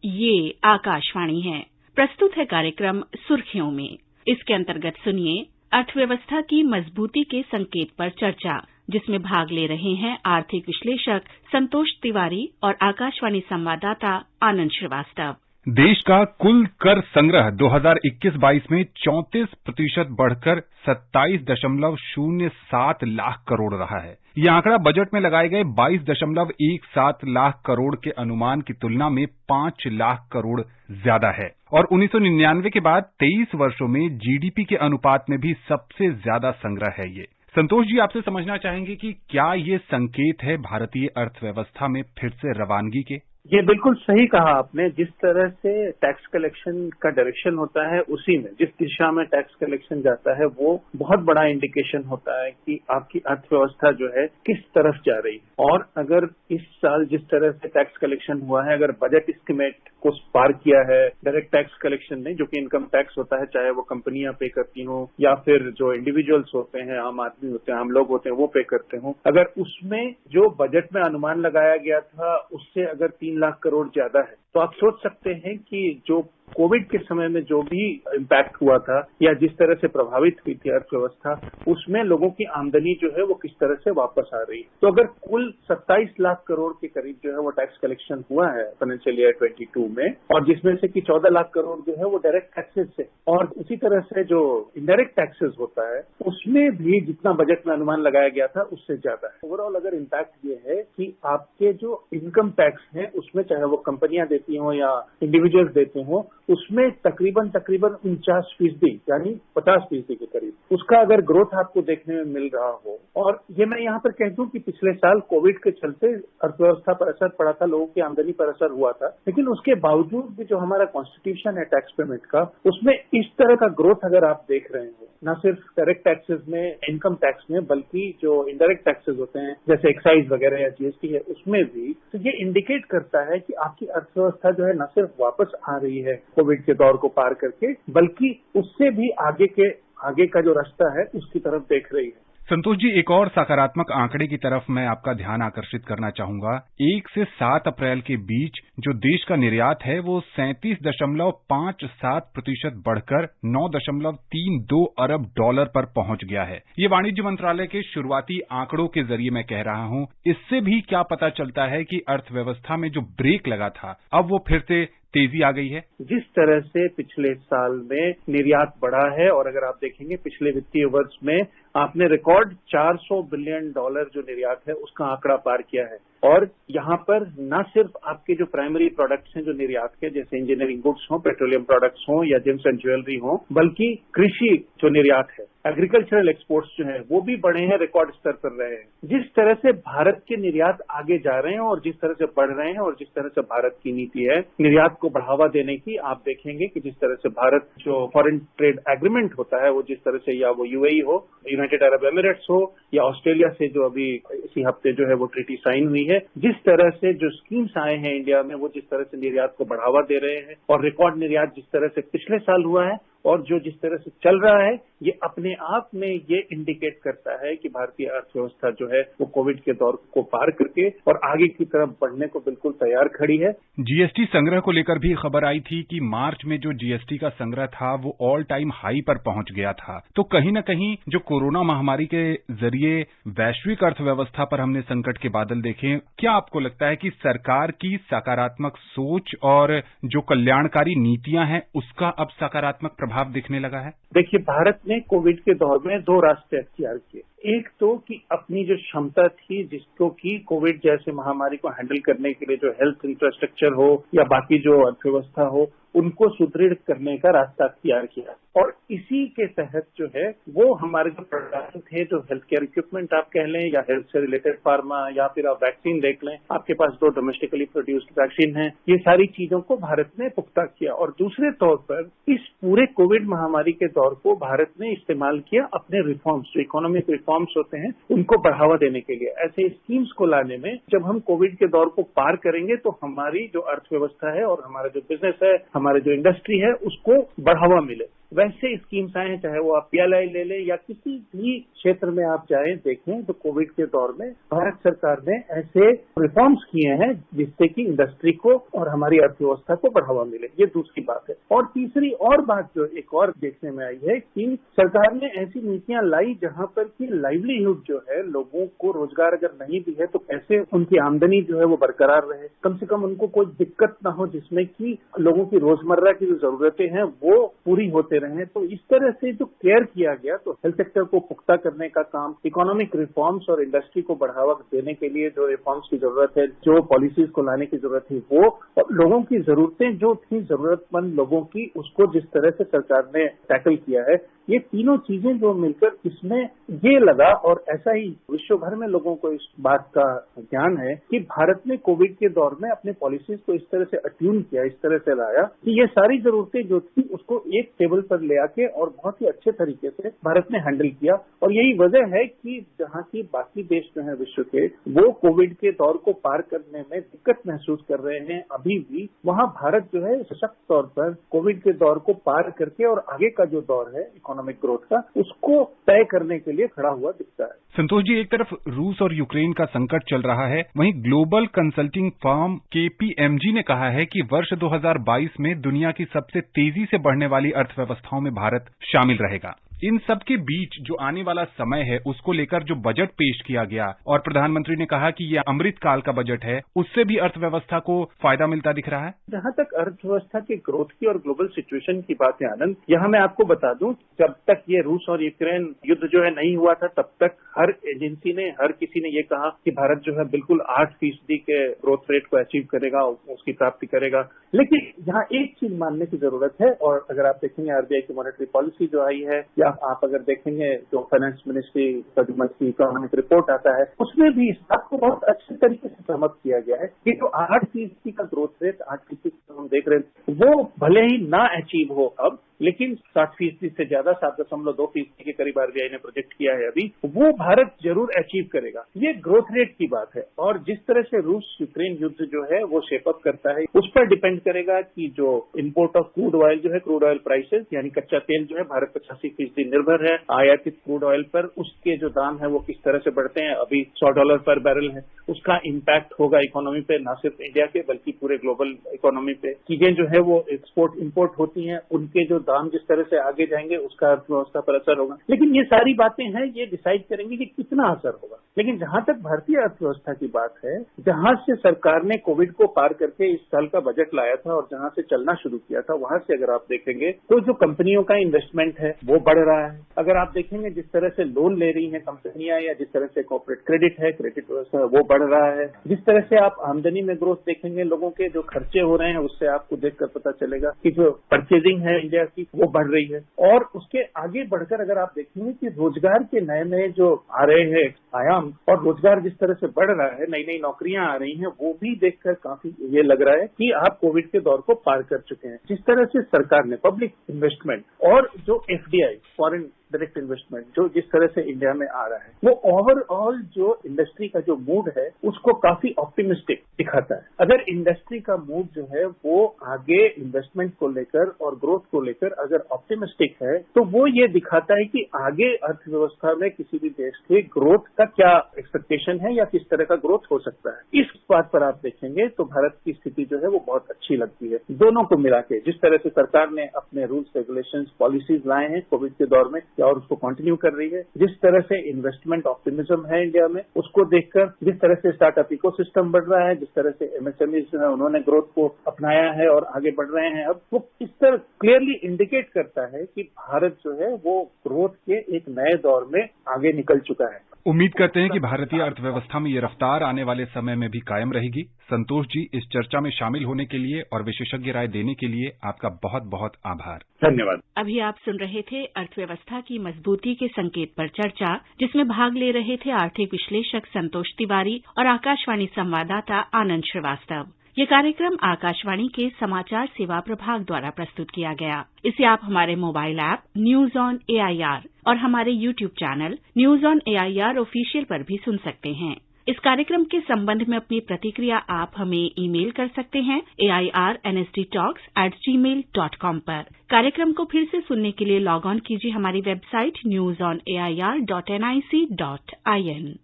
ये आकाशवाणी है। प्रस्तुत है कार्यक्रम सुर्खियों में। इसके अंतर्गत सुनिए अर्थव्यवस्था की मजबूती के संकेत पर चर्चा, जिसमें भाग ले रहे हैं आर्थिक विश्लेषक संतोष तिवारी और आकाशवाणी संवाददाता आनंद श्रीवास्तव। देश का कुल कर संग्रह 2021-22 में 34% बढ़कर 27.07 लाख करोड़ रहा है। यह आंकड़ा बजट में लगाए गए 22.17 लाख करोड़ के अनुमान की तुलना में 5 लाख करोड़ ज्यादा है और 1999 के बाद 23 वर्षों में जीडीपी के अनुपात में भी सबसे ज्यादा संग्रह है ये। संतोष जी, आपसे समझना चाहेंगे कि क्या ये संकेत है भारतीय अर्थव्यवस्था में फिर से रवानगी के? ये बिल्कुल सही कहा आपने। जिस तरह से टैक्स कलेक्शन का डायरेक्शन होता है, उसी में जिस दिशा में टैक्स कलेक्शन जाता है, वो बहुत बड़ा इंडिकेशन होता है कि आपकी अर्थव्यवस्था जो है किस तरफ जा रही है। और अगर इस साल जिस तरह से टैक्स कलेक्शन हुआ है, अगर बजट एस्टिमेट को पार किया है, डायरेक्ट टैक्स कलेक्शन नहीं, जो कि इनकम टैक्स होता है, चाहे वो कंपनियां पे करती हों या फिर जो इंडिविजुअल्स होते हैं, आम आदमी होते हैं, हम लोग होते हैं, वो पे करते हों, अगर उसमें जो बजट में अनुमान लगाया गया था उससे अगर 3 लाख करोड़ ज्यादा है, तो आप सोच सकते हैं कि जो कोविड के समय में जो भी इम्पैक्ट हुआ था या जिस तरह से प्रभावित हुई थी अर्थव्यवस्था, उसमें लोगों की आमदनी जो है वो किस तरह से वापस आ रही है। तो अगर कुल 27 लाख करोड़ के करीब जो है वो टैक्स कलेक्शन हुआ है फाइनेंशियल ईयर 22 में, और जिसमें से कि 14 लाख करोड़ जो है वो डायरेक्ट टैक्सेस से, और उसी तरह से जो इनडायरेक्ट टैक्सेस होता है उसमें भी जितना बजट में अनुमान लगाया गया था उससे ज्यादा है। ओवरऑल अगर इम्पैक्ट ये है कि आपके जो इनकम टैक्स है उसमें, चाहे वो कंपनियां देती हों या इंडिविजुअल्स देते हों, उसमें तकरीबन 49% यानी 50% के करीब उसका अगर ग्रोथ आपको देखने में मिल रहा हो। और ये मैं यहाँ पर कह दूं कि पिछले साल कोविड के चलते अर्थव्यवस्था पर असर पड़ा था, लोगों की आमदनी पर असर हुआ था, लेकिन उसके बावजूद भी जो हमारा कॉन्स्टिट्यूशन है टैक्स पेमेंट का, उसमें इस तरह का ग्रोथ अगर आप देख रहे हो, न सिर्फ डायरेक्ट टैक्सेस में, इनकम टैक्स में, बल्कि जो इनडायरेक्ट टैक्सेस होते हैं जैसे एक्साइज वगैरह या जीएसटी है, उसमें भी, तो ये इंडिकेट करता है कि आपकी अर्थव्यवस्था जो है न सिर्फ वापस आ रही है कोविड के दौर को पार करके, बल्कि उससे भी आगे का जो रास्ता है उसकी तरफ देख रही है। संतोष जी, एक और सकारात्मक आंकड़े की तरफ मैं आपका ध्यान आकर्षित करना चाहूंगा। 1 से 7 अप्रैल के बीच जो देश का निर्यात है वो 37.57% बढ़कर 9.32 अरब डॉलर पर पहुंच गया है। ये वाणिज्य मंत्रालय के शुरुआती आंकड़ों के जरिए मैं कह रहा हूं। इससे भी क्या पता चलता है कि अर्थव्यवस्था में जो ब्रेक लगा था, अब वो फिर से तेजी आ गई है? जिस तरह से पिछले साल में निर्यात बढ़ा है, और अगर आप देखेंगे पिछले वित्तीय वर्ष में आपने रिकॉर्ड $400 बिलियन जो निर्यात है उसका आंकड़ा पार किया है। और यहाँ पर न सिर्फ आपके जो प्राइमरी प्रोडक्ट्स हैं जो निर्यात के, जैसे इंजीनियरिंग गुड्स हों, पेट्रोलियम प्रोडक्ट्स हों या जेम्स एंड ज्वेलरी हों, बल्कि कृषि जो निर्यात है, एग्रीकल्चरल एक्सपोर्ट्स जो है वो भी बढ़े हैं, रिकॉर्ड स्तर पर रहे हैं। जिस तरह से भारत के निर्यात आगे जा रहे हैं और जिस तरह से बढ़ रहे हैं और जिस तरह से भारत की नीति है निर्यात को बढ़ावा देने की, आप देखेंगे कि जिस तरह से भारत जो फॉरेन ट्रेड एग्रीमेंट होता है वो जिस तरह से, या वो यूएई हो, यूनाइटेड अरब एमिरेट्स हो, या ऑस्ट्रेलिया से जो अभी इसी हफ्ते जो है वो ट्रीटी साइन हुई है, जिस तरह से जो स्कीम्स आए हैं इंडिया में, वो जिस तरह से निर्यात को बढ़ावा दे रहे हैं, और रिकॉर्ड निर्यात जिस तरह से पिछले साल हुआ है और जो जिस तरह से चल रहा है, ये अपने आप में ये इंडिकेट करता है कि भारतीय अर्थव्यवस्था जो है वो कोविड के दौर को पार करके और आगे की तरफ बढ़ने को बिल्कुल तैयार खड़ी है। जीएसटी संग्रह को लेकर भी खबर आई थी कि मार्च में जो जीएसटी का संग्रह था वो ऑल टाइम हाई पर पहुंच गया था। तो कहीं न कहीं जो कोरोना महामारी के जरिए वैश्विक अर्थव्यवस्था पर हमने संकट के बादल देखे, क्या आपको लगता है कि सरकार की सकारात्मक सोच और जो कल्याणकारी नीतियां हैं उसका अब सकारात्मक प्रभाव दिखने लगा है? देखिए, भारत ने कोविड के दौर में 2 रास्ते अख्तियार किए। एक तो कि अपनी जो क्षमता थी, जिसको कि कोविड जैसे महामारी को हैंडल करने के लिए जो हेल्थ इंफ्रास्ट्रक्चर हो या बाकी जो अर्थव्यवस्था हो, उनको सुदृढ़ करने का रास्ता अख्तियार किया। और इसी के तहत जो है वो हमारे जो प्रोडक्ट थे, जो हेल्थ केयर इक्विपमेंट आप कह लें या हेल्थ से रिलेटेड फार्मा, या फिर आप वैक्सीन देख लें, आपके पास 2 डोमेस्टिकली प्रोड्यूस्ड वैक्सीन हैं, ये सारी चीजों को भारत ने पुख्ता किया। और दूसरे तौर पर इस पूरे कोविड महामारी के दौर को भारत ने इस्तेमाल किया अपने रिफॉर्म्स, जो इकोनॉमिक रिफॉर्म्स होते हैं उनको बढ़ावा देने के लिए। ऐसे स्कीम्स को लाने में, जब हम कोविड के दौर को पार करेंगे तो हमारी जो अर्थव्यवस्था है और हमारा जो बिजनेस है, हमारे जो इंडस्ट्री है, उसको बढ़ावा मिले। वैसे स्कीम्स आए हैं, चाहे वो आप PLI ले लें या किसी भी क्षेत्र में आप जाएं देखें, तो कोविड के दौर में भारत सरकार ने ऐसे रिफॉर्म्स किए हैं जिससे कि इंडस्ट्री को और हमारी अर्थव्यवस्था को बढ़ावा मिले। ये दूसरी बात है। और तीसरी और बात जो एक और देखने में आई है कि सरकार ने ऐसी नीतियां लाई जहां पर कि लाइवलीहुड जो है, लोगों को रोजगार अगर नहीं भी है तो कैसे उनकी आमदनी जो है वो बरकरार रहे, कम से कम उनको कोई दिक्कत ना हो, जिसमें कि लोगों की रोजमर्रा की जो जरूरतें हैं वो पूरी होते रहें। तो इस तरह से जो केयर किया गया, तो हेल्थ सेक्टर को पुख्ता करने का काम, इकोनॉमिक रिफॉर्म्स और इंडस्ट्री को बढ़ावा देने के लिए जो रिफॉर्म्स की जरूरत है, जो पॉलिसीज को लाने की जरूरत है, वो और लोगों की जरूरतें जो थी जरूरतमंद लोगों की, उसको जिस तरह से सरकार ने टैकल किया है, ये तीनों चीजें जो मिलकर इसमें ये लगा। और ऐसा ही विश्व भर में लोगों को इस बात का ज्ञान है कि भारत ने कोविड के दौर में अपने पॉलिसीज को इस तरह से अट्यून किया, इस तरह से लाया कि ये सारी जरूरतें जो थी उसको एक टेबल पर ले आके और बहुत ही अच्छे तरीके से भारत ने हैंडल किया। और यही वजह है कि जहां की बाकी देश जो है विश्व के, वो कोविड के दौर को पार करने में दिक्कत महसूस कर रहे हैं अभी भी, वहां भारत जो है सशक्त तौर पर कोविड के दौर को पार करके और आगे का जो दौर है इकोनॉमिक ग्रोथ का, उसको तय करने के लिए खड़ा हुआ दिखता है। संतोष जी, एक तरफ रूस और यूक्रेन का संकट चल रहा है, वहीं ग्लोबल कंसल्टिंग फर्म KPMG ने कहा है कि वर्ष 2022 में दुनिया की सबसे तेजी से बढ़ने वाली अर्थव्यवस्थाओं में भारत शामिल रहेगा। इन सब के बीच जो आने वाला समय है उसको लेकर जो बजट पेश किया गया और प्रधानमंत्री ने कहा कि यह अमृत काल का बजट है, उससे भी अर्थव्यवस्था को फायदा मिलता दिख रहा है। जहां तक अर्थव्यवस्था के ग्रोथ की और ग्लोबल सिचुएशन की बात है आनंद, यहाँ मैं आपको बता दूं, जब तक ये रूस और यूक्रेन युद्ध जो है नहीं हुआ था, तब तक हर एजेंसी ने, हर किसी ने ये कहा कि भारत जो है बिल्कुल 8% के ग्रोथ रेट को अचीव करेगा, उसकी प्राप्ति करेगा। लेकिन यहाँ एक चीज मानने की जरूरत है, और अगर आप देखेंगे RBI की मॉनेटरी पॉलिसी जो आई है, या आप अगर देखेंगे जो फाइनेंस मिनिस्ट्री का जो मंथली इकोनॉमिक रिपोर्ट आता है, उसमें भी इस बात को बहुत अच्छे तरीके से सहमत किया गया है कि जो 8% का ग्रोथ रेट, 8% हम देख रहे हैं, वो भले ही ना अचीव हो अब, लेकिन 60% से ज्यादा, 7.2% के करीब RBI ने प्रोजेक्ट किया है अभी, वो भारत जरूर अचीव करेगा। ये ग्रोथ रेट की बात है। और जिस तरह से रूस यूक्रेन युद्ध जो है वो शेपअप करता है, उस पर डिपेंड करेगा कि जो इंपोर्ट ऑफ क्रूड ऑयल जो है, क्रूड ऑयल प्राइसेस यानी कच्चा तेल जो है, भारत 85% निर्भर है आयातित क्रूड ऑयल पर, उसके जो दाम है वो किस तरह से बढ़ते हैं, अभी $100 पर बैरल है, उसका इम्पैक्ट होगा इकोनॉमी पे, ना सिर्फ इंडिया के बल्कि पूरे ग्लोबल इकोनॉमी पे। चीजें जो है वो एक्सपोर्ट इम्पोर्ट होती हैं, उनके जो दाम जिस तरह से आगे जाएंगे उसका अर्थव्यवस्था पर असर होगा। लेकिन ये सारी बातें हैं, ये डिसाइड करेंगे कि कितना असर होगा। लेकिन जहां तक भारतीय अर्थव्यवस्था की बात है, जहां से सरकार ने कोविड को पार करके इस साल का बजट लाया था और जहां से चलना शुरू किया था, वहां से अगर आप देखेंगे तो जो कंपनियों का इन्वेस्टमेंट है वो बढ़ रहा है। अगर आप देखेंगे जिस तरह से लोन ले रही हैं कंपनियां, या जिस तरह से कॉर्पोरेट क्रेडिट है, क्रेडिट व्यवस्था वो बढ़ रहा है। जिस तरह से आप आमदनी में ग्रोथ देखेंगे, लोगों के जो खर्चे हो रहे हैं, उससे आपको देखकर पता चलेगा कि जो परचेजिंग है इंडिया की वो बढ़ रही है। और उसके आगे बढ़कर अगर आप देखेंगे कि रोजगार के नए नए जो आ रहे हैं आयाम, और रोजगार जिस तरह से बढ़ रहा है, नई नई नौकरियां आ रही हैं, वो भी देखकर काफी ये लग रहा है कि आप कोविड के दौर को पार कर चुके हैं। जिस तरह से सरकार ने पब्लिक इन्वेस्टमेंट और जो FDI फॉरेन डायरेक्ट इन्वेस्टमेंट जो जिस तरह से इंडिया में आ रहा है, वो ओवरऑल जो इंडस्ट्री का जो मूड है उसको काफी ऑप्टिमिस्टिक दिखाता है। अगर इंडस्ट्री का मूड जो है वो आगे इन्वेस्टमेंट को लेकर और ग्रोथ को लेकर अगर ऑप्टिमिस्टिक है, तो वो ये दिखाता है कि आगे अर्थव्यवस्था में किसी भी देश के ग्रोथ का क्या एक्सपेक्टेशन है या किस तरह का ग्रोथ हो सकता है। इस बात पर आप देखेंगे तो भारत की स्थिति जो है वो बहुत अच्छी लगती है। दोनों को मिला के जिस तरह से सरकार ने अपने रूल्स रेगुलेशंस पॉलिसीज लाए हैं कोविड के दौर में और उसको कंटिन्यू कर रही है, जिस तरह से इन्वेस्टमेंट ऑप्टिमिज्म है इंडिया में, उसको देखकर जिस तरह से स्टार्टअप इकोसिस्टम बढ़ रहा है, जिस तरह से MSMEs जो है उन्होंने ग्रोथ को अपनाया है और आगे बढ़ रहे हैं, अब वो इस तरह क्लियरली इंडिकेट करता है कि भारत जो है वो ग्रोथ के एक नए दौर में आगे निकल चुका है। उम्मीद करते हैं कि भारतीय अर्थव्यवस्था में ये रफ्तार आने वाले समय में भी कायम रहेगी। संतोष जी, इस चर्चा में शामिल होने के लिए और विशेषज्ञ राय देने के लिए आपका बहुत बहुत आभार। धन्यवाद। अभी आप सुन रहे थे अर्थव्यवस्था की मजबूती के संकेत पर चर्चा, जिसमें भाग ले रहे थे आर्थिक विश्लेषक संतोष तिवारी और आकाशवाणी संवाददाता आनंद श्रीवास्तव। ये कार्यक्रम आकाशवाणी के समाचार सेवा प्रभाग द्वारा प्रस्तुत किया गया। इसे आप हमारे mobile app news on AIR और हमारे YouTube channel news on AIR official पर भी सुन सकते हैं। इस कार्यक्रम के संबंध में अपनी प्रतिक्रिया आप हमें ईमेल कर सकते हैं airnsttalks@gmail.com पर। कार्यक्रम को फिर से सुनने के लिए लॉग ऑन कीजिए हमारी वेबसाइट newsonair.nic.in।